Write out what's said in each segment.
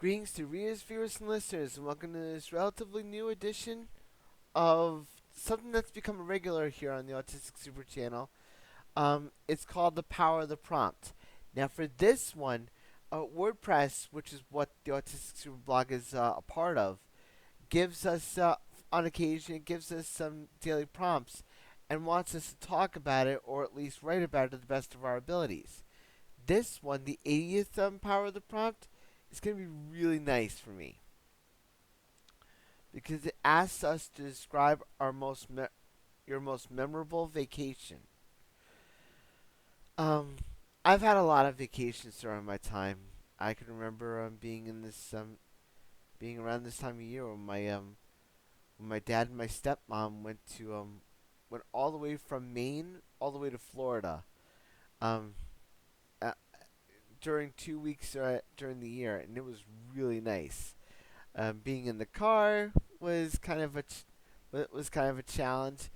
Greetings to readers, viewers, and listeners, and welcome to this relatively new edition of something that's become a regular here on the Autistic SuperChannel. It's called The Power of the Prompt. Now, for this one, WordPress, which is what the Autistic Super blog is a part of, gives us, on occasion, it gives us some daily prompts and wants us to talk about it or at least write about it to the best of our abilities. This one, the 80th Power of the Prompt, is going to be really nice for me because it asks us to describe your most memorable vacation. Um, I've had a lot of vacations during my time. I can remember being around this time of year when my dad and my stepmom went all the way from Maine all the way to Florida. Um, uh, during 2 weeks during the year, and it was really nice. Being in the car was kind of a challenge,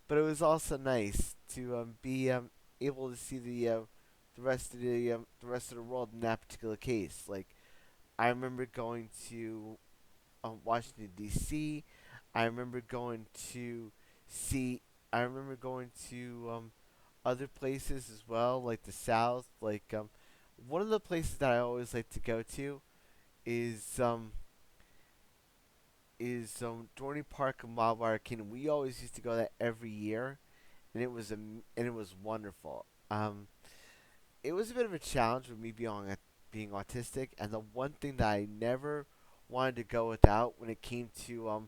but it was also nice to be able to see the rest of the world in that particular case. Like I remember going to Washington D.C. I remember going to see. I remember going to other places as well, like the South. One of the places that I always like to go to is Dorney Park and Wildwater Kingdom. We always used to go there every year, and it was wonderful. It was a bit of a challenge with me being autistic, and the one thing that I never wanted to go without when it came to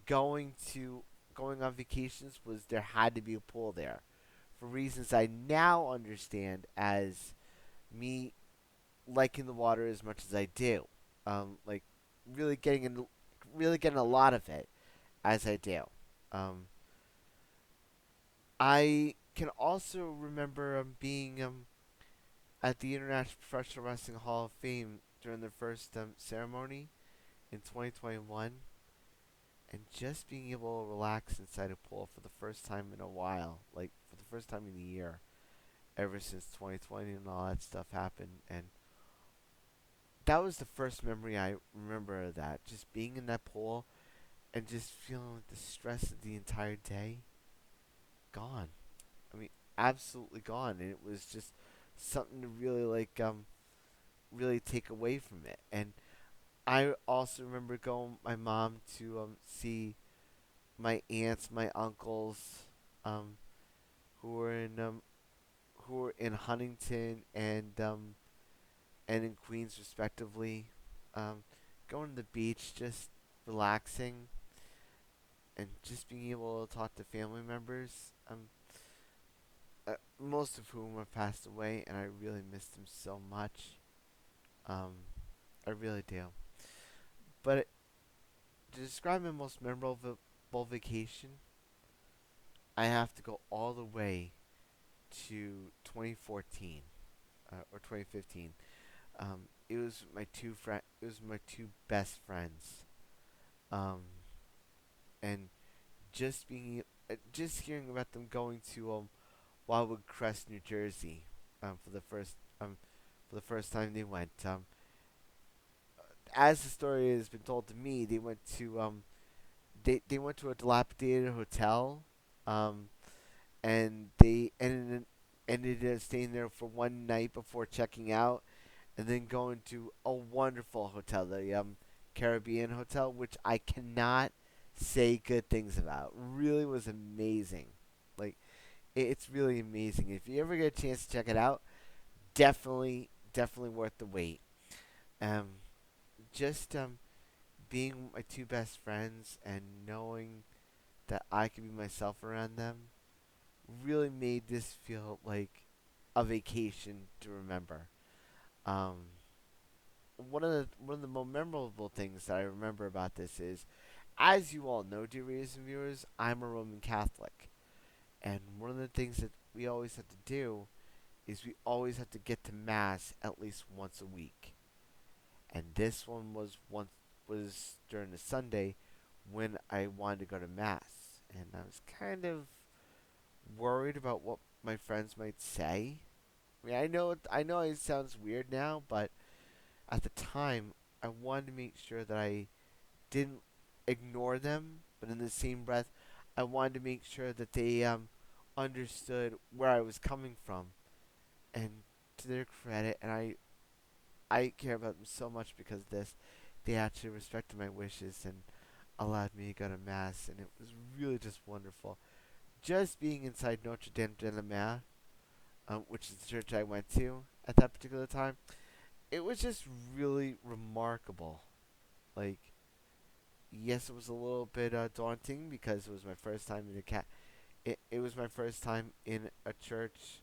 going to going on vacations was there had to be a pool there, for reasons I now understand as me liking the water as much as I do. Like really getting in, really getting a lot of it as I do. Um, I can also remember being at the International Professional Wrestling Hall of Fame during their first ceremony in 2021, and just being able to relax inside a pool for the first time in a while, like for the first time in a year, ever since 2020 and all that stuff happened. And that was the first memory I remember of that, just being in that pool and just feeling like the stress of the entire day gone. I mean, absolutely gone, and it was just something to really really take away from it. And I also remember going with my mom to see my aunts, my uncles, um, who were in Huntington and in Queens respectively, going to the beach, just relaxing, and just being able to talk to family members. Most of whom have passed away, and I really miss them so much. Um, I really do. But to describe my most memorable vacation, I have to go all the way to 2014 or 2015. It was my It was my two best friends. Um, and just hearing about them going to Wildwood Crest, New Jersey, for the first time they went. As the story has been told to me, they went to a dilapidated hotel, um, and they ended up staying there for one night before checking out, and then going to a wonderful hotel, the Caribbean Hotel, which I cannot say good things about. Really was amazing. Like it's really amazing. If you ever get a chance to check it out, definitely worth the wait. Um, just being with my two best friends and knowing that I could be myself around them really made this feel like a vacation to remember. Um, one of the more memorable things that I remember about this is, as you all know, dear readers and viewers, I'm a Roman Catholic, and one of the things that we always have to do is we always have to get to mass at least once a week. And this one was during the Sunday when I wanted to go to mass, and I was kind of worried about what my friends might say. I mean, I know it sounds weird now, but at the time I wanted to make sure that I didn't ignore them, but in the same breath, I wanted to make sure that they understood where I was coming from. And to their credit, and I care about them so much because of this, they actually respected my wishes and allowed me to go to mass, and it was really just wonderful. Just being inside Notre Dame de la Mer, which is the church I went to at that particular time, it was just really remarkable. Like, yes, it was a little bit daunting because it was my first time in a it was my first time in a church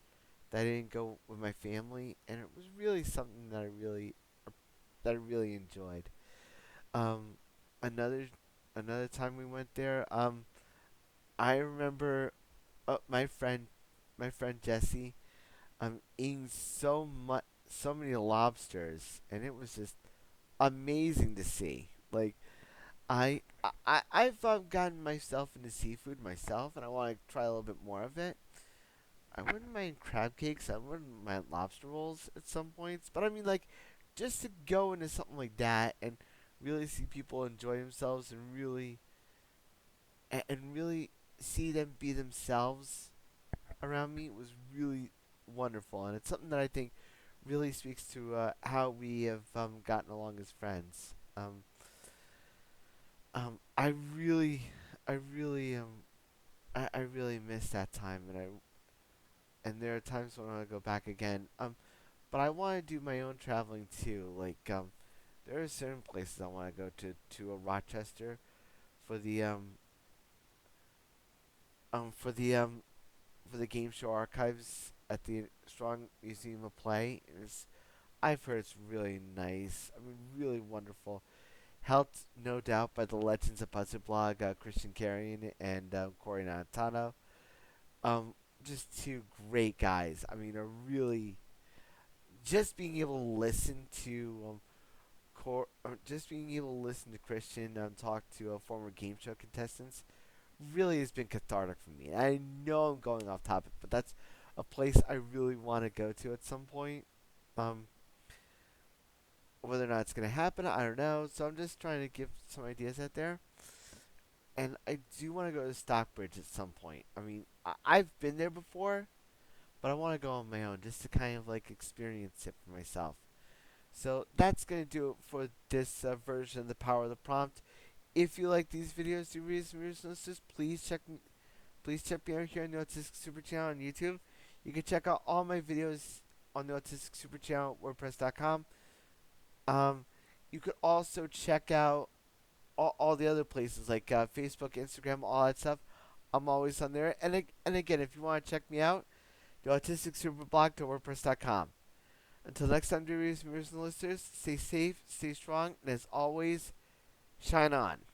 that I didn't go with my family, and it was really something that I really enjoyed. Um, another another time we went there, I remember my friend Jesse, eating so many lobsters, and it was just amazing to see. Like I've gotten myself into seafood myself, and I want to try a little bit more of it. I wouldn't mind crab cakes. I wouldn't mind lobster rolls at some points, but I mean, like, just to go into something like that and really see people enjoy themselves and really see them be themselves around me was really wonderful, and it's something that I think really speaks to how we have gotten along as friends. I really, I really, I really miss that time, and there are times when I want to go back again. But I want to do my own traveling too. Like, there are certain places I want to go to Rochester for the for the for the game show archives at the Strong Museum of Play. I've heard it's really nice. I mean, really wonderful. Helped, no doubt, by the Legends of Puzzle Blog, Christian Carrion and Corey Nantano. Um, just two great guys. I mean, a really just being able to listen to just being able to listen to Christian talk to former game show contestants really has been cathartic for me. I know I'm going off topic, but that's a place I really want to go to at some point. Um, whether or not it's going to happen, I don't know. So I'm just trying to give some ideas out there. And I do want to go to Stockbridge at some point. I mean, I've been there before, but I want to go on my own just to kind of like experience it for myself. So that's going to do it for this version of the Power of the Prompt. If you like these videos, do read some listeners, please check me out here on the Autistic Super Channel on YouTube. You can check out all my videos on the Autistic Super Channel WordPress.com. Um, you could also check out all the other places like Facebook, Instagram, all that stuff. I'm always on there. And again, if you want to check me out, the Autistic Super Blog to WordPress.com. Until next time, dear readers and listeners, stay safe, stay strong, and as always, shine on.